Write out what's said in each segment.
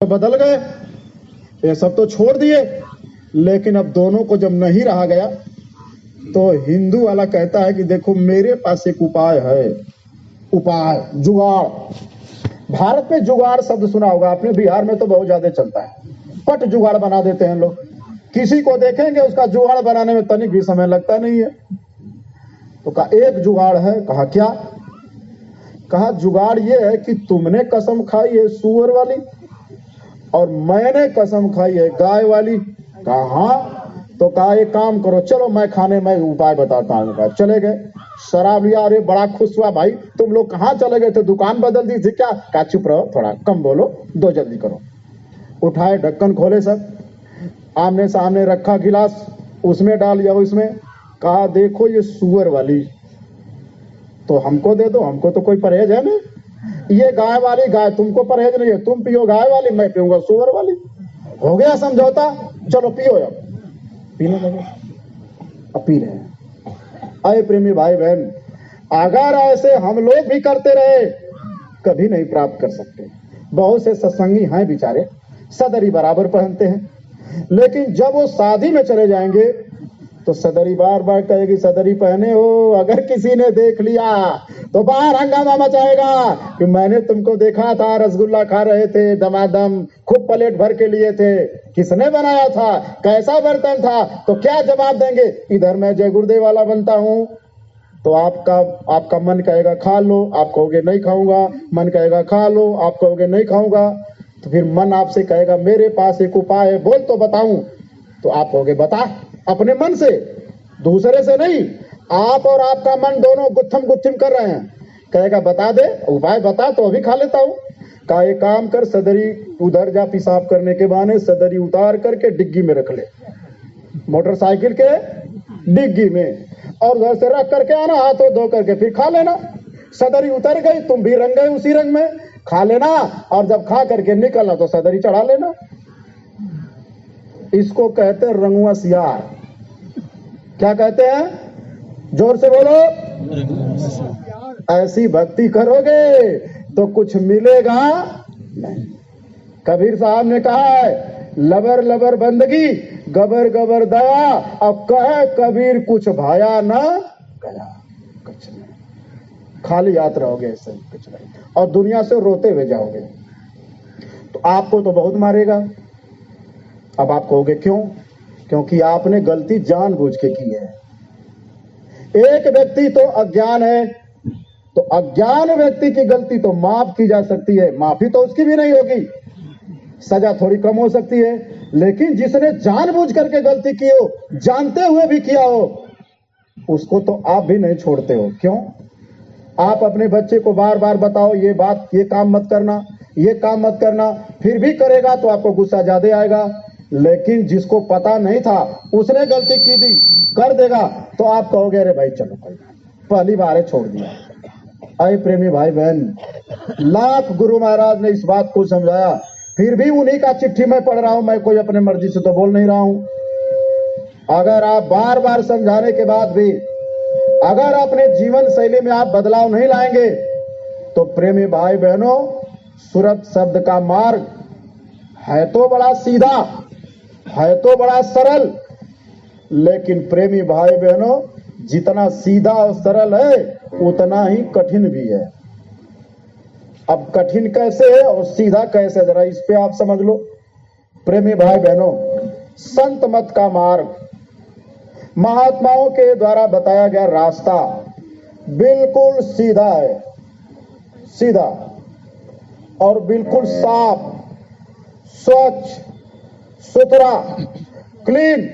बदल गए, ये सब तो छोड़ दिए, लेकिन अब दोनों को जब नहीं रहा गया तो हिंदू वाला कहता है कि देखो मेरे पास एक उपाय है, उपाय जुगाड़। भारत में जुगाड़ शब्द सुना होगा आपने, बिहार में तो बहुत ज्यादा चलता है। पट जुगाड़ बना देते हैं लोग, किसी को देखेंगे उसका जुगाड़ बनाने में तनिक भी समय लगता नहीं है। तो कहा एक जुगाड़ है। कहा क्या? कहा जुगाड़ ये है कि तुमने कसम खाई है सूअर वाली और मैंने कसम खाई है गाय वाली। कहा हाँ। तो कहा एक काम करो, चलो मैं खाने में उपाय बताता हूँ। कहा चले गए, शराब लिया। अरे बड़ा खुश हुआ, भाई तुम लोग कहाँ चले गए थे, दुकान बदल दी थी क्या? कहा चुप रहो, थोड़ा कम बोलो, दो जल्दी करो। उठाए, ढक्कन खोले, सब आमने सामने रखा, गिलास उसमें डाल दिया उसमें। कहा देखो ये सूअर वाली तो हमको दे दो, हमको तो कोई परहेज है नहीं। ये गाय वाली, गाय तुमको परहेज नहीं है, तुम पियो गाय वाली, मैं पीऊंगा सूअर वाली। हो गया समझौता, चलो पियो। अब पीने लगे, अब पी रहे हैं। अरे प्रेमी भाई बहन, अगर ऐसे हम लोग भी करते रहे कभी नहीं प्राप्त कर सकते। बहुत से सत्संगी हैं बेचारे, सदरी बराबर पहनते हैं, लेकिन जब वो शादी में चले जाएंगे तो सदरी बार बार कहेगी सदरी पहने हो। अगर किसी ने देख लिया तो बाहर हंगामा मचाएगा कि मैंने तुमको देखा था, रसगुल्ला खा रहे थे दमादम, खूब प्लेट भर के लिए थे, किसने बनाया था, कैसा बर्तन था? तो क्या जवाब देंगे? इधर मैं जय गुरुदेव वाला बनता हूँ, तो आपका मन कहेगा खा लो, आप कहोगे नहीं खाऊंगा, मन कहेगा खा लो, आप कहोगे नहीं खाऊंगा। तो फिर मन आपसे कहेगा मेरे पास एक उपाय है, बोल तो बताऊं। तो आप कहोगे बता, अपने मन से, दूसरे से नहीं। आप और आपका मन दोनों गुत्थम गुत्थिम कर रहे हैं। कहेगा बता दे, उपाय बता तो अभी खा लेता हूं। का एक काम कर, सदरी उधर जा, पेशाब करने के बहाने सदरी उतार करके डिग्गी में रख ले, मोटरसाइकिल के डिग्गी में, और उधर से रख करके आना, हाथों धो करके फिर खा लेना। सदरी उतर गई, तुम भी रंग गए उसी रंग में, खा लेना, और जब खा करके निकलना तो सदरी चढ़ा लेना। इसको कहते हैं रंगुआ सियार। क्या कहते हैं? जोर से बोलो। ऐसी भक्ति करोगे तो कुछ मिलेगा नहीं। कबीर साहब ने कहा है लबर लबर बंदगी, गबर गबर दया, अब कहे कबीर कुछ भाया ना गया। कुछ नहीं, खाली याद रहोगे, ऐसे कुछ नहीं, और दुनिया से रोते हुए जाओगे। तो आपको तो बहुत मारेगा। अब आप कहोगे क्यों? क्योंकि आपने गलती जानबूझ के की है। एक व्यक्ति तो अज्ञान है, तो अज्ञान व्यक्ति की गलती तो माफ की जा सकती है, माफी तो उसकी भी नहीं होगी, सजा थोड़ी कम हो सकती है। लेकिन जिसने जानबूझ करके गलती की हो, जानते हुए भी किया हो, उसको तो आप भी नहीं छोड़ते हो। क्यों? आप अपने बच्चे को बार बार बताओ ये बात, ये काम मत करना, ये काम मत करना, फिर भी करेगा तो आपको गुस्सा ज्यादा आएगा। लेकिन जिसको पता नहीं था, उसने गलती की थी, कर देगा, तो आप कहोगे अरे भाई चलो कोई पहली बार है, छोड़ दिया। अरे प्रेमी भाई बहन, लाख गुरु महाराज ने इस बात को समझाया, फिर भी उन्हीं का चिट्ठी मैं पढ़ रहा हूं। मैं कोई अपने मर्जी से तो बोल नहीं रहा हूं। अगर आप बार बार समझाने के बाद भी अगर अपने जीवन शैली में आप बदलाव नहीं लाएंगे तो प्रेमी भाई बहनों, सुरत शब्द का मार्ग है तो बड़ा सीधा, है तो बड़ा सरल, लेकिन प्रेमी भाई बहनों जितना सीधा और सरल है उतना ही कठिन भी है। अब कठिन कैसे है और सीधा कैसे, जरा इस पे आप समझ लो। प्रेमी भाई बहनों, संत मत का मार्ग, महात्माओं के द्वारा बताया गया रास्ता बिल्कुल सीधा है, सीधा और बिल्कुल साफ, स्वच्छ, सुथरा, क्लीन।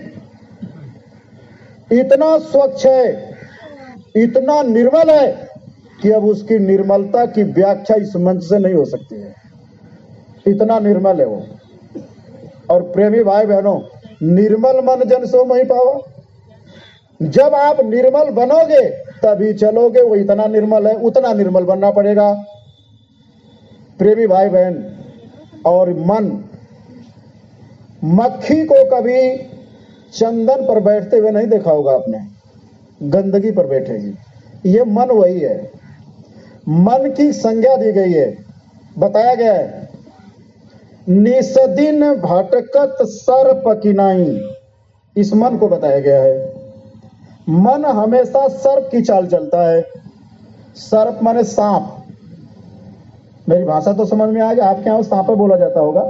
इतना स्वच्छ है, इतना निर्मल है कि अब उसकी निर्मलता की व्याख्या इस मंच से नहीं हो सकती है। इतना निर्मल है वो। और प्रेमी भाई बहनों, निर्मल मन जन सो मही पावा। जब आप निर्मल बनोगे तभी चलोगे। वो इतना निर्मल है, उतना निर्मल बनना पड़ेगा प्रेमी भाई बहन। और मन, मक्खी को कभी चंदन पर बैठते हुए नहीं देखा होगा आपने, गंदगी पर बैठेगी। ये मन वही है। मन की संज्ञा दी गई है, बताया गया है निस दिन भटकत सर्प किनाई, इस मन को बताया गया है। मन हमेशा सर्प की चाल चलता है। सर्प माने सांप। मेरी भाषा तो समझ में आ गया, आपके यहां सांप बोला जाता होगा।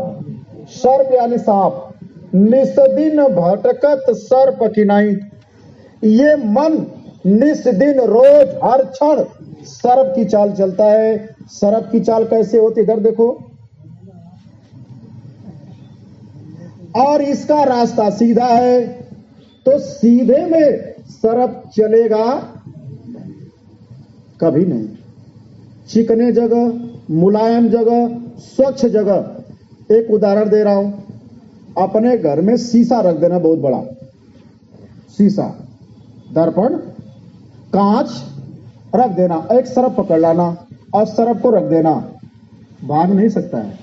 सर्प यानी सांप। निस दिन भटकत सर्प किनाई, ये मन निस दिन रोज हर क्षण सर्प की चाल चलता है। सर्प की चाल कैसे होती, इधर देखो। और इसका रास्ता सीधा है, तो सीधे में सर्प चलेगा कभी नहीं। चिकने जगह, मुलायम जगह, स्वच्छ जगह। एक उदाहरण दे रहा हूं, अपने घर में शीशा रख देना, बहुत बड़ा शीशा, दर्पण, कांच रख देना, एक सर्प पकड़ लाना और सर्प को रख देना, भाग नहीं सकता है।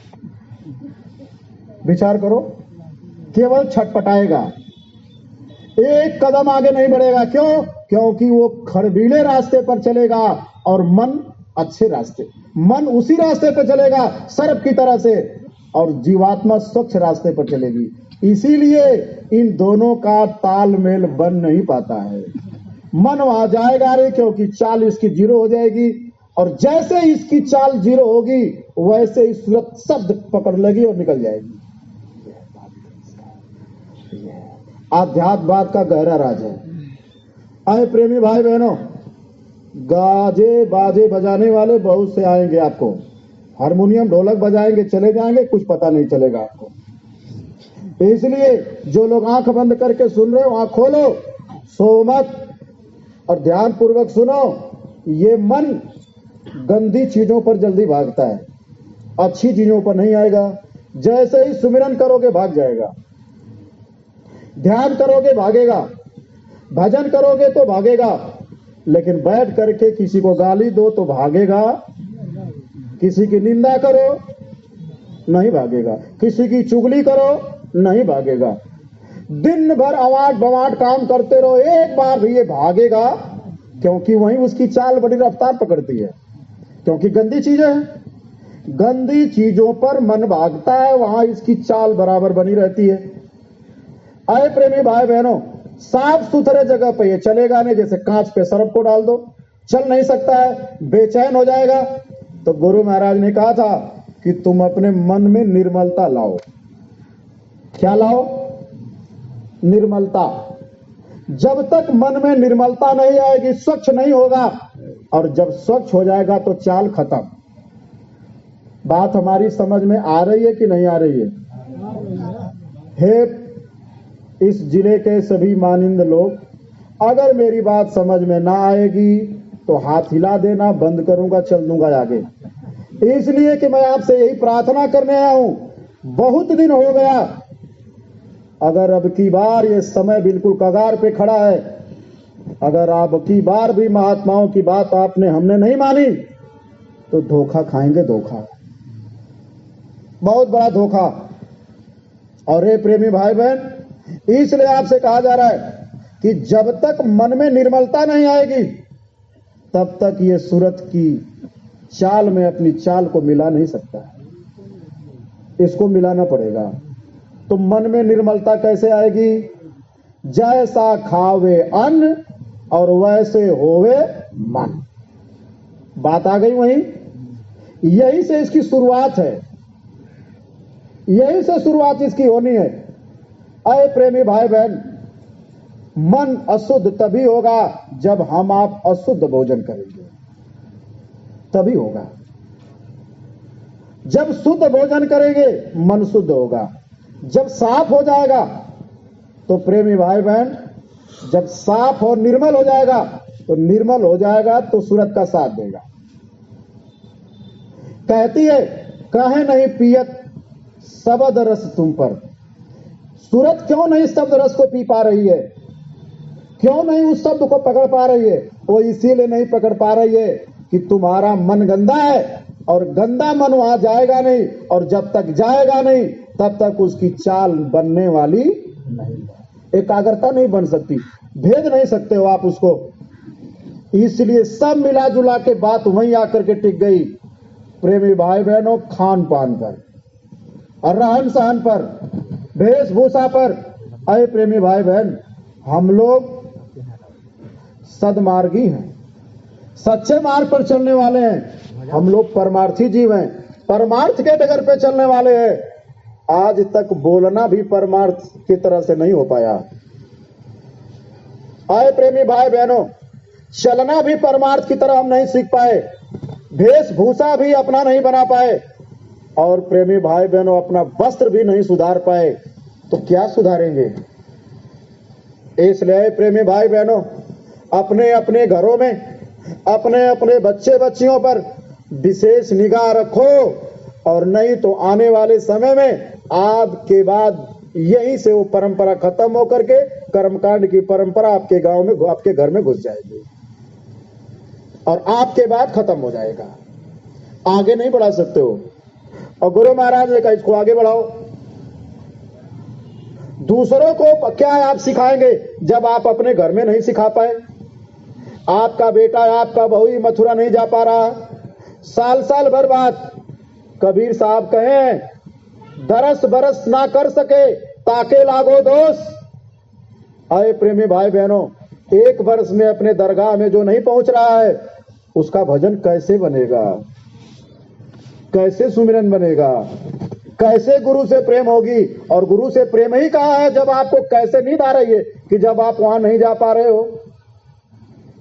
विचार करो, केवल छटपटाएगा, एक कदम आगे नहीं बढ़ेगा। क्यों? क्योंकि वो खड़बीले रास्ते पर चलेगा और मन अच्छे रास्ते, मन उसी रास्ते पर चलेगा सर्प की तरह से, और जीवात्मा स्वच्छ रास्ते पर चलेगी। इसीलिए इन दोनों का तालमेल बन नहीं पाता है। मन वहां जाएगा नहीं, क्योंकि चाल इसकी जीरो हो जाएगी, और जैसे इसकी चाल जीरो होगी वैसे ही सूरत शब्द पकड़ लेगी और निकल जाएगी। आध्यात्मवाद का गहरा राज है। आए प्रेमी भाई बहनों, गाजे बाजे बजाने वाले बहुत से आएंगे, आपको हारमोनियम ढोलक बजाएंगे, चले जाएंगे, कुछ पता नहीं चलेगा आपको। इसलिए जो लोग आंख बंद करके सुन रहे हो, आंख खोलो, सो मत और ध्यान पूर्वक सुनो। ये मन गंदी चीजों पर जल्दी भागता है, अच्छी चीजों पर नहीं आएगा। जैसे ही सुमिरन करोगे भाग जाएगा, ध्यान करोगे भागेगा, भजन करोगे तो भागेगा, लेकिन बैठ करके किसी को गाली दो तो भागेगा, किसी की निंदा करो नहीं भागेगा, किसी की चुगली करो नहीं भागेगा। दिन भर अवाट बवाट काम करते रहो, एक बार भी ये भागेगा, क्योंकि वहीं उसकी चाल बड़ी रफ्तार पकड़ती है, क्योंकि गंदी चीजें हैं। गंदी चीजों पर मन भागता है, वहां इसकी चाल बराबर बनी रहती है। आए प्रेमी भाई बहनों, साफ सुथरे जगह पे ये चलेगा नहीं। जैसे कांच पे सर्प को डाल दो, चल नहीं सकता है, बेचैन हो जाएगा। तो गुरु महाराज ने कहा था कि तुम अपने मन में निर्मलता लाओ। क्या लाओ? निर्मलता। जब तक मन में निर्मलता नहीं आएगी, स्वच्छ नहीं होगा, और जब स्वच्छ हो जाएगा तो चाल खत्म। बात हमारी समझ में आ रही है कि नहीं आ रही है? हे इस जिले के सभी मानिंद लोग, अगर मेरी बात समझ में ना आएगी तो हाथ हिला देना, बंद करूंगा, चल दूंगा आगे। इसलिए कि मैं आपसे यही प्रार्थना करने आया हूं। बहुत दिन हो गया, अगर अब की बार ये समय बिल्कुल कगार पे खड़ा है, अगर अब की बार भी महात्माओं की बात आपने हमने नहीं मानी तो धोखा खाएंगे, धोखा, बहुत बड़ा धोखा। और ये प्रेमी भाई बहन, इसलिए आपसे कहा जा रहा है कि जब तक मन में निर्मलता नहीं आएगी तब तक ये सूरत की चाल में अपनी चाल को मिला नहीं सकता, इसको मिलाना पड़ेगा। तो मन में निर्मलता कैसे आएगी? जैसा खावे अन्न और वैसे होवे मन। बात आ गई वहीं। यही से इसकी शुरुआत है, यही से शुरुआत इसकी होनी है। अय प्रेमी भाई बहन, मन अशुद्ध तभी होगा जब हम आप अशुद्ध भोजन करेंगे, तभी होगा। जब शुद्ध भोजन करेंगे मन शुद्ध होगा। जब साफ हो जाएगा तो प्रेमी भाई बहन, जब साफ और निर्मल हो जाएगा तो निर्मल हो जाएगा तो सूरत का साथ देगा। कहती है, कहे नहीं पियत शब्द रस तुम पर। सूरत क्यों नहीं शब्द रस को पी पा रही है? क्यों नहीं उस शब्द को पकड़ पा रही है? वो इसीलिए नहीं पकड़ पा रही है कि तुम्हारा मन गंदा है, और गंदा मन वहां जाएगा नहीं, और जब तक जाएगा नहीं तब तक उसकी चाल बनने वाली नहीं, एकाग्रता नहीं बन सकती, भेद नहीं सकते हो आप उसको। इसलिए सब मिला जुला के बात वहीं आकर के टिक गई प्रेमी भाई बहनों, खान पान पर। और रहन सहन पर, वेशभूषा पर। अरे प्रेमी भाई बहन, हम लोग सदमार्गी हैं, सच्चे मार्ग पर चलने वाले हैं। हम लोग परमार्थी जीव हैं, परमार्थ के डगर पे चलने वाले हैं। आज तक बोलना भी परमार्थ की तरह से नहीं हो पाया। आए प्रेमी भाई बहनों, चलना भी परमार्थ की तरह हम नहीं सीख पाए, वेशभूषा भी अपना नहीं बना पाए, और प्रेमी भाई बहनों अपना वस्त्र भी नहीं सुधार पाए, तो क्या सुधारेंगे? इसलिए प्रेमी भाई बहनों, अपने अपने घरों में अपने अपने बच्चे बच्चियों पर विशेष निगाह रखो, और नहीं तो आने वाले समय में आपके बाद यहीं से वो परंपरा खत्म होकर के कर्मकांड की परंपरा आपके गांव में, आपके घर में घुस जाएगी, और आपके बाद खत्म हो जाएगा। आगे नहीं बढ़ा सकते हो। और गुरु महाराज ने कहा इसको आगे बढ़ाओ। दूसरों को क्या आप सिखाएंगे जब आप अपने घर में नहीं सिखा पाए? आपका बेटा, आपका बहू ही मथुरा नहीं जा पा रहा, साल साल भर बाद कबीर साहब कहें, दरस बरस ना कर सके ताके लागो दोष। आए प्रेमी भाई बहनों, एक वर्ष में अपने दरगाह में जो नहीं पहुंच रहा है, उसका भजन कैसे बनेगा? कैसे सुमिरन बनेगा? कैसे गुरु से प्रेम होगी? और गुरु से प्रेम ही कहा है जब आपको कैसे नींद आ रही है कि जब आप वहां नहीं जा पा रहे हो।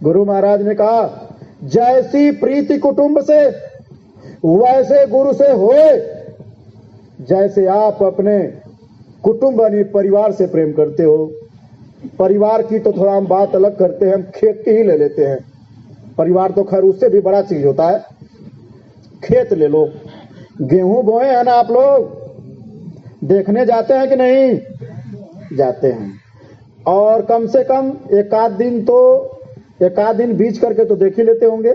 गुरु महाराज ने कहा, जैसी प्रीति कुटुंब से वैसे गुरु से होए, जैसे आप अपने कुटुंब यानी परिवार से प्रेम करते हो। परिवार की तो थोड़ा हम बात अलग करते हैं, हम खेत की ही ले लेते हैं। परिवार तो खैर उससे भी बड़ा चीज होता है। खेत ले लो, गेहूं बोए हैं ना आप लोग, देखने जाते हैं कि नहीं? जाते हैं। और कम से कम एक आध दिन बीच करके तो देख ही लेते होंगे।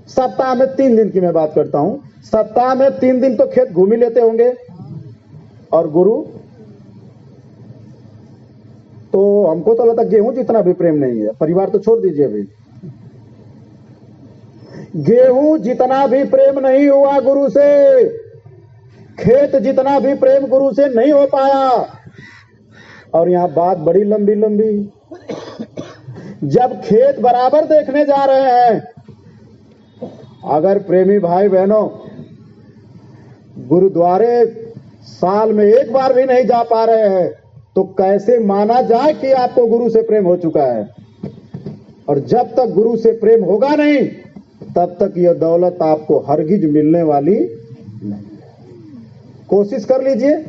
सप्ताह में 3 दिन की मैं बात करता हूं, सप्ताह में 3 दिन तो खेत घूम ही लेते होंगे। और गुरु तो हमको तो लगता गेहूं जितना भी प्रेम नहीं है। परिवार तो छोड़ दीजिए, अभी गेहूं जितना भी प्रेम नहीं हुआ गुरु से, खेत जितना भी प्रेम गुरु से नहीं हो पाया। और यहां बात बड़ी लंबी लंबी। जब खेत बराबर देखने जा रहे हैं, अगर प्रेमी भाई बहनों गुरुद्वारे साल में एक बार भी नहीं जा पा रहे हैं, तो कैसे माना जाए कि आपको गुरु से प्रेम हो चुका है? और जब तक गुरु से प्रेम होगा नहीं, तब तक यह दौलत आपको हरगिज मिलने वाली नहीं। कोशिश कर लीजिए।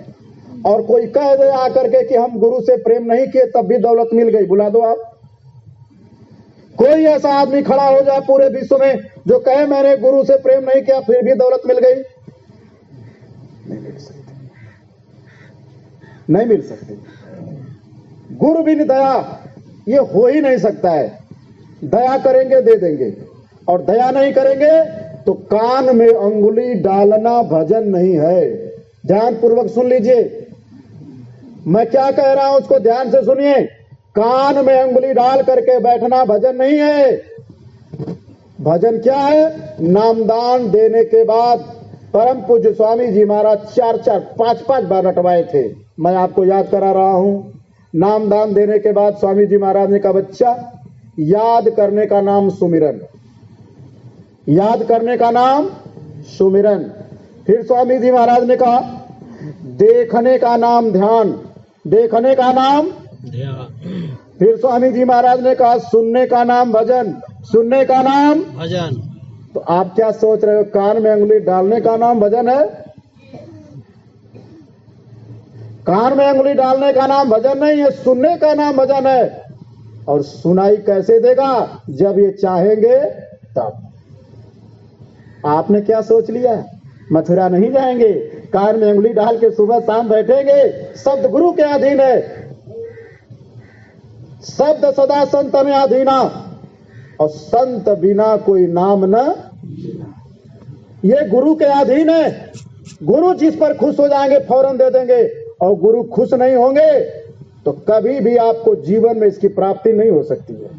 और कोई कह दे आकर के कि हम गुरु से प्रेम नहीं किए तब भी दौलत मिल गई, बुला दो आप। कोई ऐसा आदमी खड़ा हो जाए पूरे विश्व में जो कहे मैंने गुरु से प्रेम नहीं किया फिर भी दौलत मिल गई? नहीं मिल सकती, नहीं मिल सकती। गुरु बिन दया ये हो ही नहीं सकता है। दया करेंगे दे देंगे, और दया नहीं करेंगे तो कान में अंगुली डालना भजन नहीं है। ध्यान पूर्वक सुन लीजिए, मैं क्या कह रहा हूं उसको ध्यान से सुनिए। कान में अंगुली डाल करके बैठना भजन नहीं है। भजन क्या है? नामदान देने के बाद परम पूज्य स्वामी जी महाराज 4-4, 5-5 बार नटवाए थे। मैं आपको याद करा रहा हूं। नामदान देने के बाद स्वामी जी महाराज ने कहा, बच्चा याद करने का नाम सुमिरन, याद करने का नाम सुमिरन। फिर स्वामी जी महाराज ने कहा, देखने का नाम ध्यान, देखने का नाम ध्यान। फिर स्वामी जी महाराज ने कहा, सुनने का नाम भजन, सुनने का नाम भजन। तो आप क्या सोच रहे हो, कान में अंगुली डालने का नाम भजन है? कान में अंगुली डालने का नाम भजन नहीं है, सुनने का नाम भजन है। और सुनाई कैसे देगा? जब ये चाहेंगे तब। आपने क्या सोच लिया? मथुरा नहीं जाएंगे, कान में अंगुली डाल के सुबह शाम बैठेंगे। शब्द गुरु के अधीन है, शब्द सदा संत में अधीना, और संत बिना कोई नाम न। ये गुरु के अधीन है। गुरु जिस पर खुश हो जाएंगे फौरन दे देंगे, और गुरु खुश नहीं होंगे तो कभी भी आपको जीवन में इसकी प्राप्ति नहीं हो सकती है।